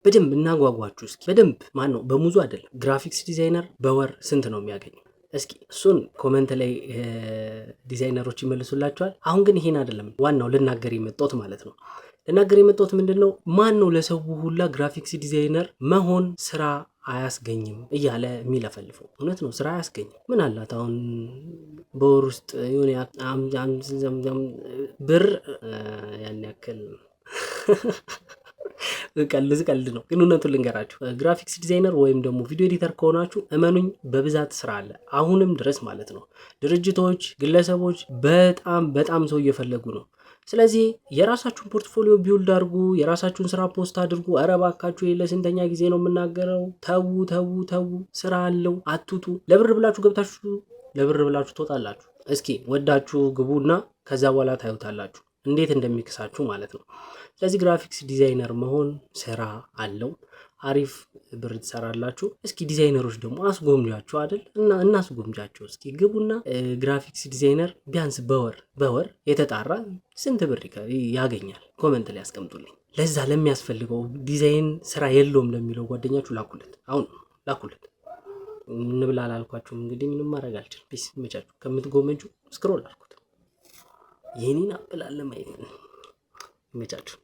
በደንብ እናጓጓችሁ እስኪ በደንብ ማን ነው በሙዙ አይደለም ግራፊክስ ዲዛይነር በወር ስንት ነው የሚያገኘው? እስኪ እሱን ኮሜንት ላይ ዲዛይነሮች ይመልሱላችኋል። አሁን ግን ይሄን አይደለም ዋናው ልናገር የመጣሁት ማለት ነው። ልናገር የመጣሁት ምንድነው ማን ነው ለሰው ሁላ ግራፊክስ ዲዛይነር መሆን ስራ አያስገኝም እያለ የሚለፈልፈው? እውነት ነው ስራ አያስገኝም። ምን አላት አሁን በወር ውስጥ የሆነ ብር ያን ያክል ቀልድ ነው። ግን እውነቱን ልንገራችሁ ግራፊክስ ዲዛይነር ወይም ደግሞ ቪዲዮ ኤዲተር ከሆናችሁ እመኑኝ በብዛት ስራ አለ አሁንም ድረስ ማለት ነው። ድርጅቶች፣ ግለሰቦች በጣም ሰው እየፈለጉ ነው። ስለዚህ የራሳችሁን ፖርትፎሊዮ ቢውልድ አድርጉ፣ የራሳችሁን ስራ ፖስት አድርጉ። ኧረ እባካችሁ ለስንተኛ ጊዜ ነው የምናገረው? ተዉ፣ ስራ አለው አትውጡ። ለብር ብላችሁ ገብታችሁ ለብር ብላችሁ ትወጣላችሁ። እስኪ ወዳችሁ ግቡና ከዛ በኋላ ታዩታላችሁ እንዴት እንደሚክሳችሁ ማለት ነው። ስለዚህ ግራፊክስ ዲዛይነር መሆን ስራ አለው። አሪፍ ብር ትሰራላችሁ። እስኪ ዲዛይነሮች ደግሞ አስጎምጃችሁ አይደል? እና እናስጎምጃቸው እስኪ ግቡና ግራፊክስ ዲዛይነር ቢያንስ በወር የተጣራ ስንት ብር ያገኛል? ኮሜንት ላይ አስቀምጡልኝ። ለዛ ለሚያስፈልገው ዲዛይን ስራ የለውም ለሚለው ጓደኛችሁ ላኩለት። አሁን ላኩለት። እንብላ አላልኳችሁም? እንግዲህ ምንም ማድረግ አልችልም። ፒስ መቻችሁ ከምትጎመጁ ስክሮል አልኩት። የኔን አብላለ ማየት መቻችሁ